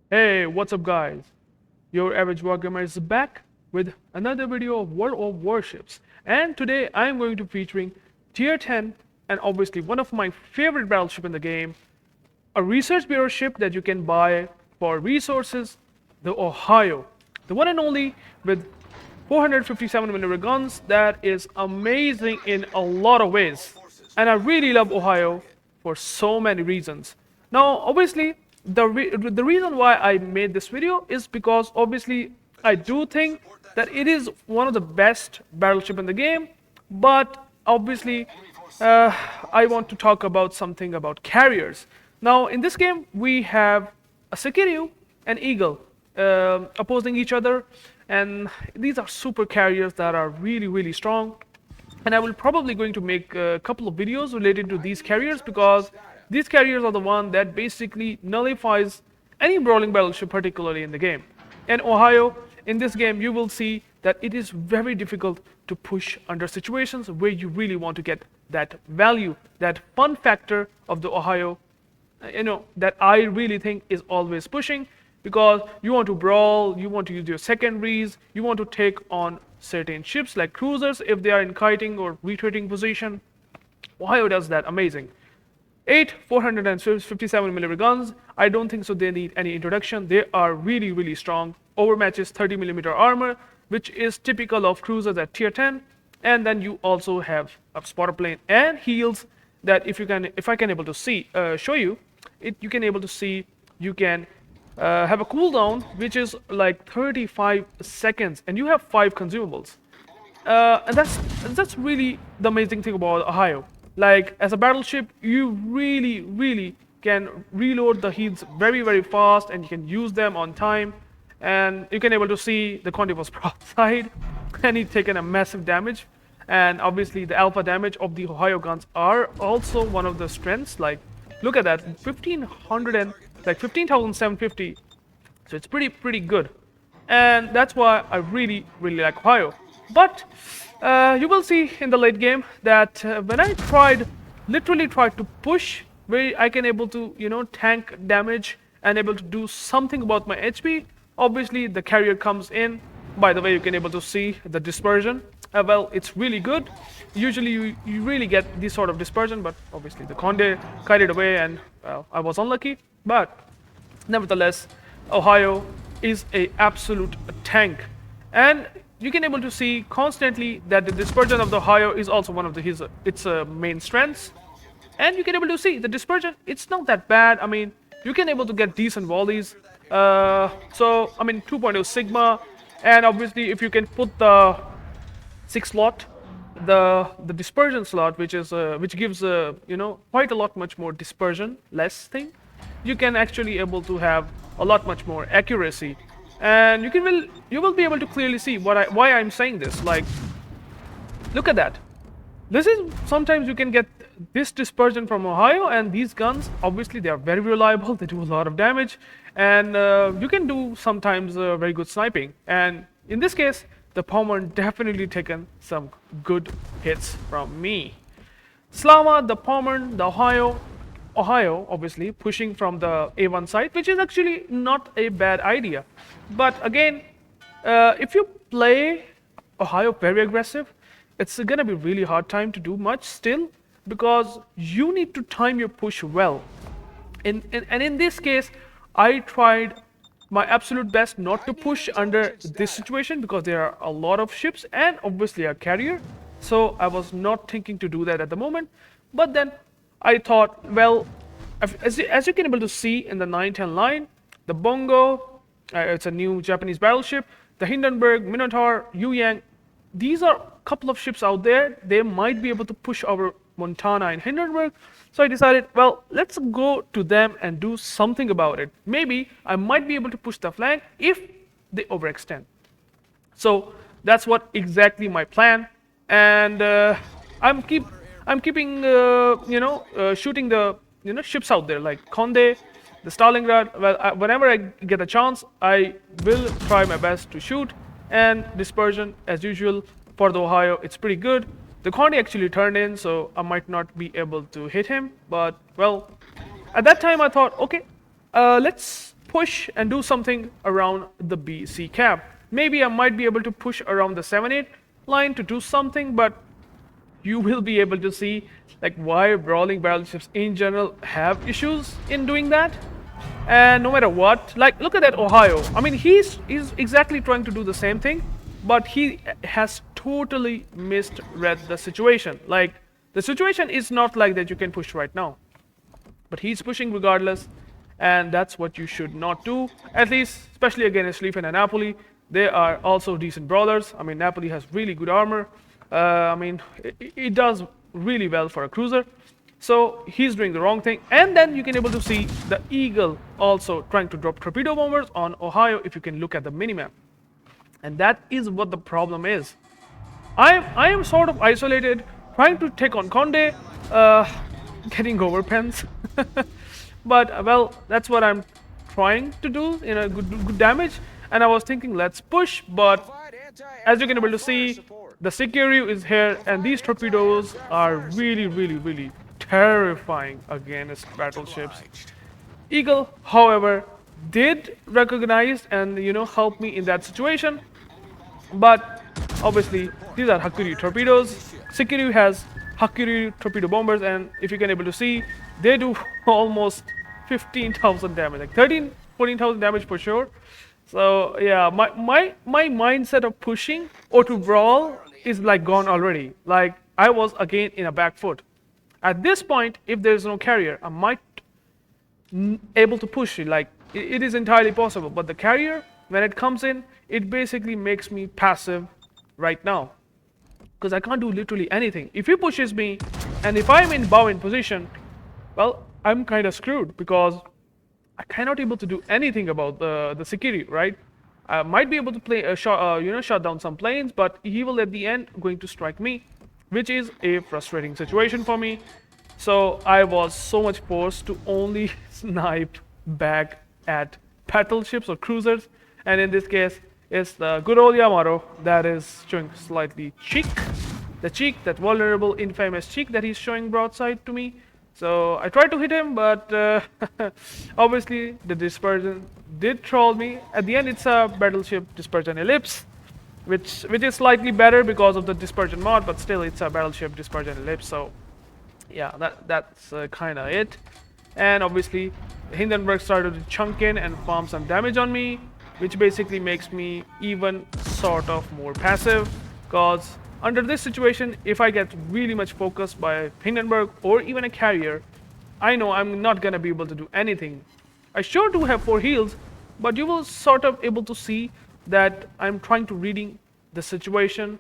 Hey, what's up guys? Your average wargamer is back with another video of World of Warships, and today I am going to featuring tier 10 and obviously one of my favorite battleship in the game, a research bureau ship that you can buy for resources, the Ohio, the one and only with 457mm guns that is amazing in a lot of ways. And I really love Ohio for so many reasons. Now, obviously, the reason why I made this video is because obviously I do think that it is one of the best battleship in the game, but obviously I want to talk about something about carriers. Now, in this game, we have a Sekiryu and Eagle opposing each other, and these are super carriers that are really strong. And I will probably going to make a couple of videos related to these carriers because these carriers are the one that basically nullifies any brawling battleship, particularly in the game. And Ohio, in this game, you will see that it is very difficult to push under situations where you really want to get that value, that fun factor of the Ohio, that I really think is always pushing, because you want to brawl, you want to use your secondaries, you want to take on certain ships like cruisers if they are in kiting or retreating position. Ohio does that amazing. 8 457mm guns, I don't think so they need any introduction. They are really strong. Overmatches 30mm armor, which is typical of cruisers at tier 10. And then you also have a spotter plane and heals that if I can able to see show you it, you can able to see you can have a cooldown which is like 35 seconds, and you have 5 consumables. And that's really the amazing thing about Ohio. Like, as a battleship, you really can reload the heals very fast, and you can use them on time. And you can able to see the Conde was broadside, and he's taken a massive damage. And obviously, the alpha damage of the Ohio guns are also one of the strengths. Like, look at that, 1500 and like 15,750. So it's pretty good, and that's why I really like Ohio. But you will see in the late game that when I literally tried to push, where I can able to tank damage and able to do something about my HP. Obviously, the carrier comes in. By the way, you can able to see the dispersion. Well, it's really good. Usually, you really get this sort of dispersion, but obviously the Conde carried away, and well, I was unlucky. But nevertheless, Ohio is a absolute tank, and you can able to see constantly that the dispersion of the Ohio is also one of its main strengths. And you can able to see the dispersion, it's not that bad. I mean, you can able to get decent volleys. So I mean, 2.0 sigma, and obviously if you can put the 6 slot, the dispersion slot, which gives quite a lot much more dispersion, less thing, you can actually able to have a lot much more accuracy. And you will be able to clearly see why I'm saying this. Like, look at that. This is sometimes you can get this dispersion from Ohio, and these guns obviously they are very reliable. They do a lot of damage, and you can do sometimes very good sniping. And in this case, the Pommer definitely taken some good hits from me. Slama, the Pommer, the Ohio obviously pushing from the A1 side, which is actually not a bad idea. But again, if you play Ohio very aggressive, it's gonna be really hard time to do much still, because you need to time your push well. And in this case, I tried my absolute best not to push under this situation, because there are a lot of ships and obviously a carrier. So I was not thinking to do that at the moment. But then I thought, well, as you can able to see in the 910 line, the Bongo, it's a new Japanese battleship, the Hindenburg, Minotaur, Yu Yang, these are a couple of ships out there. They might be able to push our Montana and Hindenburg. So I decided, well, let's go to them and do something about it. Maybe I might be able to push the flank if they overextend. So that's what exactly my plan. And I'm keeping shooting the ships out there like Conde, the Stalingrad. Well, whenever I get a chance, I will try my best to shoot. And dispersion, as usual, for the Ohio, it's pretty good. The Conde actually turned in, so I might not be able to hit him. But well, at that time I thought, okay, let's push and do something around the BC cap. Maybe I might be able to push around the 7-8 line to do something, but you will be able to see like why brawling battleships in general have issues in doing that. And no matter what, like look at that Ohio. I mean, he's exactly trying to do the same thing, but he has totally misread the situation. Like the situation is not like that you can push right now, but he's pushing regardless, and that's what you should not do. At least, especially against Leaf and Napoli, they are also decent brawlers. I mean, Napoli has really good armor. I mean, it does really well for a cruiser. So he's doing the wrong thing. And then you can able to see the Eagle also trying to drop torpedo bombers on Ohio if you can look at the minimap. And that is what the problem is. I am sort of isolated, trying to take on Conde, getting overpens. But well, that's what I'm trying to do in a good damage. And I was thinking, let's push, but as you can able to see, the Sikiryu is here, and these torpedoes are really terrifying against battleships. Eagle, however, did recognize and help me in that situation, but obviously these are Hakuryu torpedoes. Sikiryu has Hakuryu torpedo bombers, and if you can able to see, they do almost 15,000 damage, like 14,000 damage for sure. So yeah, my mindset of pushing or to brawl is like gone already. Like I was again in a back foot. At this point, if there is no carrier, I might able to push it. Like it is entirely possible. But the carrier, when it comes in, it basically makes me passive right now, because I can't do literally anything. If he pushes me, and if I'm in bow in position, well, I'm kind of screwed because I cannot able to do anything about the Sikiri, right? I might be able to play a shot, shut down some planes, but he will at the end going to strike me, which is a frustrating situation for me. So I was so much forced to only snipe back at battleships or cruisers, and in this case, it's the good old Yamato that is showing slightly cheek, that vulnerable, infamous cheek that he's showing broadside to me. So I tried to hit him, but obviously the dispersion did troll me. At the end, it's a battleship dispersion ellipse, which is slightly better because of the dispersion mod, but still it's a battleship dispersion ellipse. So yeah, that's kind of it. And obviously Hindenburg started to chunk in and farm some damage on me, which basically makes me even sort of more passive, because under this situation, if I get really much focused by Hindenburg or even a carrier, I know I'm not gonna be able to do anything. I sure do have 4 heals, but you will sort of able to see that I'm trying to reading the situation.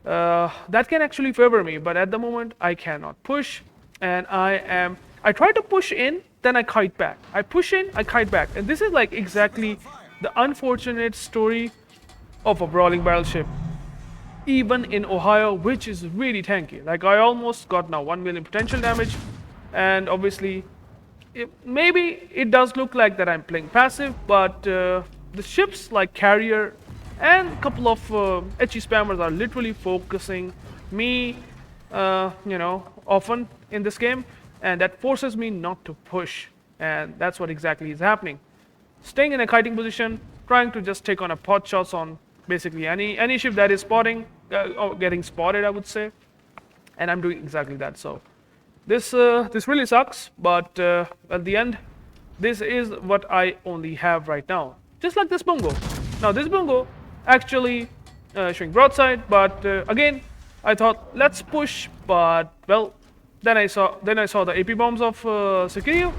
That can actually favor me, but at the moment I cannot push, and I try to push in, then I kite back. I push in, I kite back, and this is like exactly the unfortunate story of a brawling battleship, even in Ohio, which is really tanky. Like I almost got now 1 million potential damage, and obviously maybe it does look like that I'm playing passive, but the ships like carrier and a couple of HE spammers are literally focusing me often in this game, and that forces me not to push, and that's what exactly is happening. Staying in a kiting position, trying to just take on a pot shots on basically any ship that is spotting or getting spotted, I would say, and I'm doing exactly that. So this really sucks, but at the end, this is what I only have right now. Just like this bungo. Now this bungo actually showing broadside, but again I thought let's push, but well, then I saw the AP bombs of Sikiryu,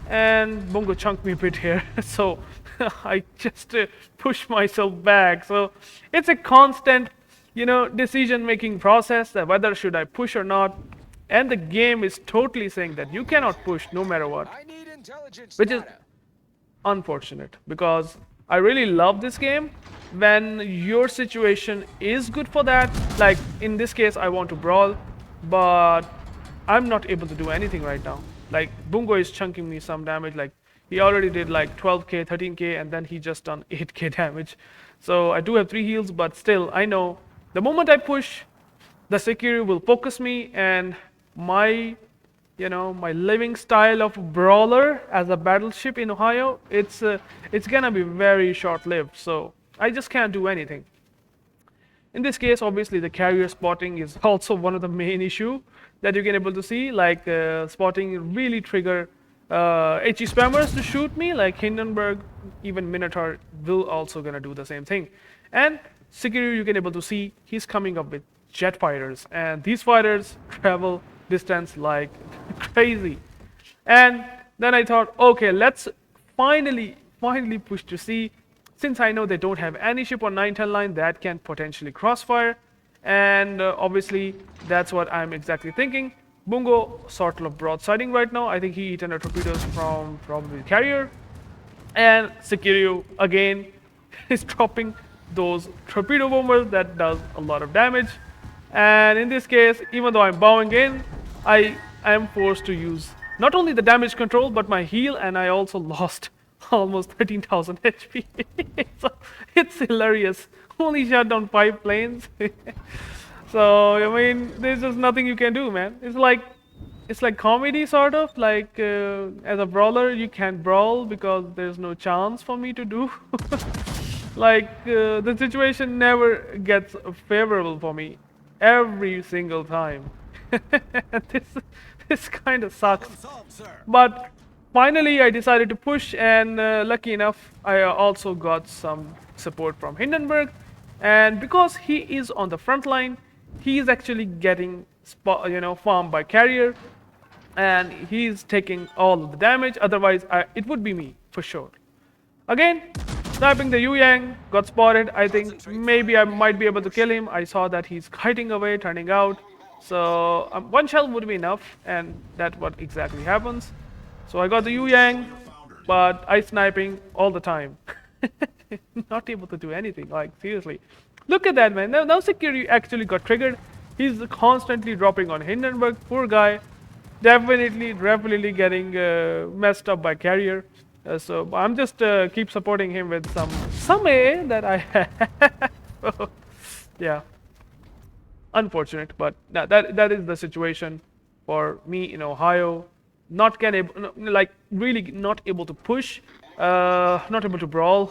and bungo chunked me a bit here. So I just push myself back. So it's a constant, decision-making process that whether should I push or not. And the game is totally saying that you cannot push no matter what, which is unfortunate, because I really love this game when your situation is good for that. Like in this case, I want to brawl, but I'm not able to do anything right now. Like bungo is chunking me some damage. Like he already did like 12k, 13k, and then he just done 8k damage. So I do have 3 heals, but still I know the moment I push, the Sikiryu will focus me, and my my living style of brawler as a battleship in Ohio, it's gonna be very short-lived. So I just can't do anything. In this case, obviously, the carrier spotting is also one of the main issue that you can able to see. Like spotting really trigger HE spammers to shoot me, like Hindenburg, even Minotaur will also gonna do the same thing. And Sekiryu, you can able to see he's coming up with jet fighters, and these fighters travel distance like crazy. And then I thought, okay, let's finally push to see, since I know they don't have any ship on 910 line that can potentially crossfire. And obviously, that's what I'm exactly thinking. Bungo sort of broadsiding right now. I think he eaten a torpedoes from probably carrier. And Sekiryu again is dropping those torpedo bombers that does a lot of damage. And in this case, even though I'm bowing in, I am forced to use not only the damage control but my heal, and I also lost almost 13,000 HP. So it's hilarious. Only shot down 5 planes. So I mean, there's just nothing you can do, man. It's like comedy sort of. Like as a brawler, you can't brawl because there's no chance for me to do. Like the situation never gets favorable for me every single time. This kind of sucks. But finally, I decided to push, and lucky enough, I also got some support from Hindenburg. And because he is on the front line, he is actually getting farmed by carrier, and he's taking all of the damage. Otherwise, it would be me for sure. Again, sniping the Yang, got spotted. I think maybe I might be able to kill him. I saw that he's kiting away, turning out. So one shell would be enough, and that's what exactly happens. So I got the Yang, but I sniping all the time. Not able to do anything, like seriously. Look at that, man. Now Sekiryu actually got triggered. He's constantly dropping on Hindenburg. Poor guy. Definitely getting messed up by carrier. So I'm just keep supporting him with some A that I have. Yeah. Unfortunate, but that is the situation for me in Ohio. Really not able to push, not able to brawl,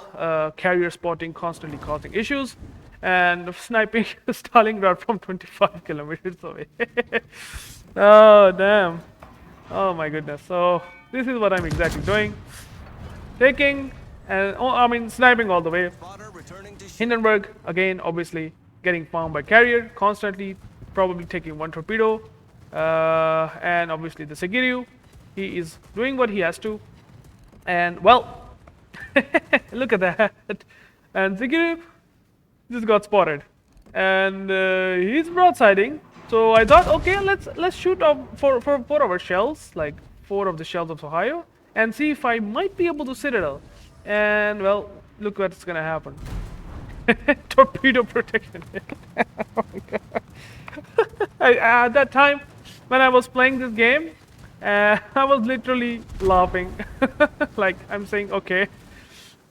carrier spotting constantly causing issues, and sniping Stalingrad from 25 kilometers away. Oh damn! Oh my goodness! So this is what I'm exactly doing. Taking and sniping all the way. Hindenburg again, obviously getting farmed by carrier, constantly probably taking one torpedo, and obviously the Sekiryu, he is doing what he has to, and well, look at that, and Sekiryu just got spotted, and he's broadsiding. So I thought, okay, let's shoot off four of our shells, like 4 of the shells of Ohio, and see if I might be able to citadel. And well, look what's gonna happen. Torpedo protection. Oh my God. At that time, when I was playing this game, I was literally laughing. Like I'm saying, okay,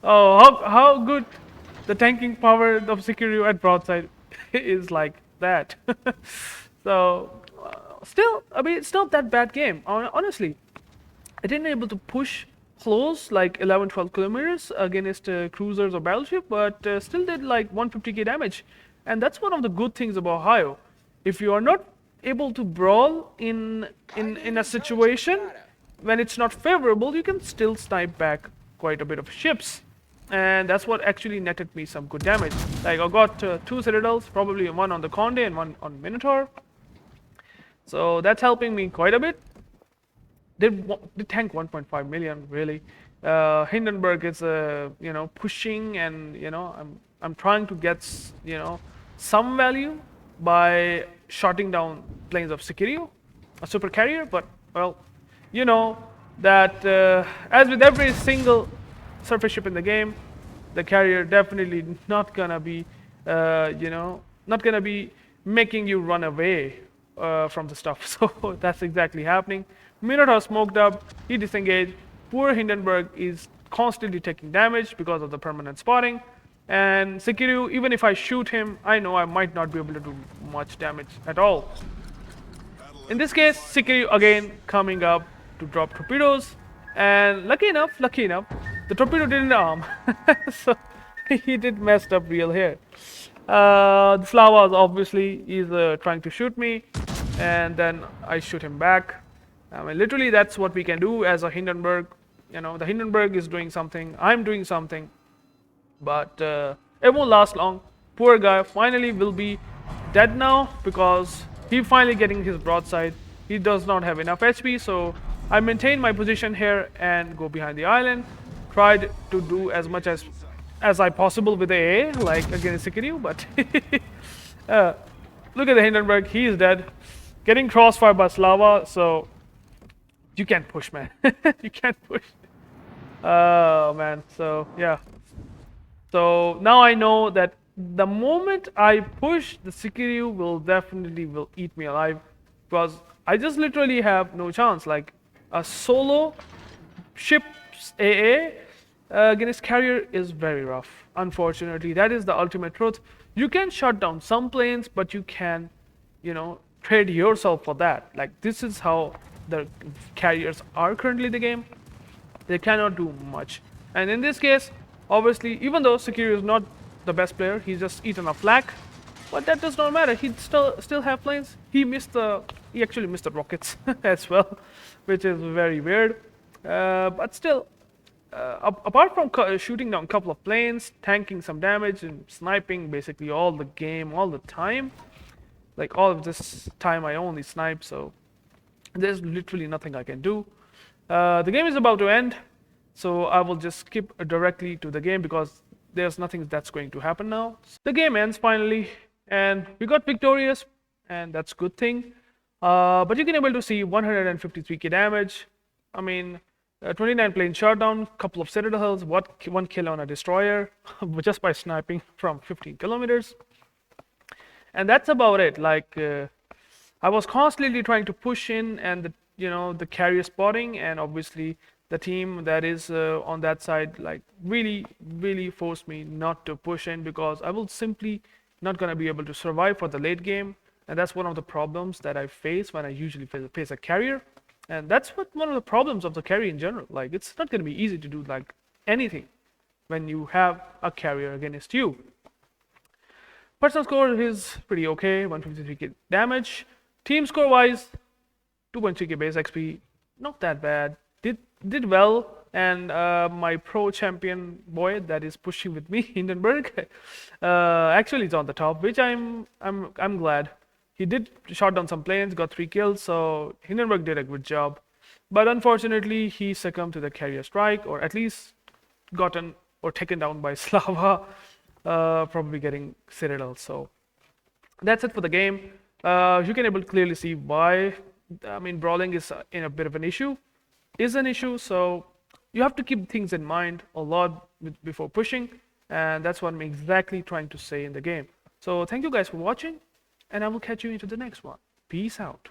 oh, how good the tanking power of Sekiryu at broadside is like that. So still, I mean, it's not that bad game. Honestly, I didn't able to push close like 11-12 kilometers against cruisers or battleship, but still did like 150k damage. And that's one of the good things about Ohio. If you are not able to brawl in a situation when it's not favorable, you can still snipe back quite a bit of ships. And that's what actually netted me some good damage. Like I got 2 citadels, probably one on the Conde and one on Minotaur. So that's helping me quite a bit. Did tank 1.5 million really. Hindenburg is pushing, and I'm trying to get some value by shotting down planes of Sekiryu, a super carrier. But well, that as with every single surface ship in the game, the carrier definitely not gonna be making you run away from the stuff. So that's exactly happening. Minotaur smoked up, he disengaged. Poor Hindenburg is constantly taking damage because of the permanent spotting. And Sekiryu, even if I shoot him, I know I might not be able to do much damage at all. In this case, Sikiri again coming up to drop torpedoes, and lucky enough, the torpedo didn't arm, so he did messed up real here. The Slavas obviously is trying to shoot me, and then I shoot him back. I mean, literally that's what we can do as a Hindenburg. You know, the Hindenburg is doing something, I'm doing something, but it won't last long. Poor guy finally will be dead now because he finally getting his broadside. He does not have enough HP, so I maintain my position here and go behind the island. Tried to do as much as I possible with the AA, like against Sikiriu, but look at the Hindenburg, he is dead. Getting crossfire by Slava, so you can't push, man. You can't push. Oh man, so yeah. So now I know that the moment I push, the Sikiriu will definitely will eat me alive because I just literally have no chance. Like a solo ship's AA against carrier is very rough. Unfortunately, that is the ultimate truth. You can shut down some planes, but you can, you know, trade yourself for that. Like this is how the carriers are currently in the game. They cannot do much. And in this case, obviously, even though Sikiri is not the best player, he's just eaten a flak. But that does not matter. He still have planes. He actually missed the rockets as well, which is very weird. But still, apart from shooting down a couple of planes, tanking some damage, and sniping basically all the game, all the time, like all of this time I only snipe, so there's literally nothing I can do. The game is about to end, so I will just skip directly to the game because there's nothing that's going to happen now. The game ends finally, and we got victorious, and that's a good thing. But you can able to see 153k damage. I mean, 29 plane shutdown, couple of citadels, one kill on a destroyer, just by sniping from 15 kilometers. And that's about it. Like I was constantly trying to push in, and the carrier spotting, and obviously the team that is on that side like really forced me not to push in because I will simply not gonna be able to survive for the late game, and that's one of the problems that I face when I usually face a carrier, and that's one of the problems of the carrier in general. Like it's not gonna be easy to do like anything when you have a carrier against you. Personal score is pretty okay, 153k damage. Team score wise, 2.3k base XP, not that bad. Did well, and my pro champion boy that is pushing with me, Hindenburg, actually is on the top, which I'm glad. He did shot down some planes, got 3 kills, so Hindenburg did a good job. But unfortunately, he succumbed to the carrier strike, or at least gotten or taken down by Slava, probably getting Citadel. So that's it for the game. You can able to clearly see why. I mean, brawling is in a bit of an issue. So you have to keep things in mind a lot before pushing, and that's what I'm exactly trying to say in the game. So thank you guys for watching, and I will catch you into the next one. Peace out.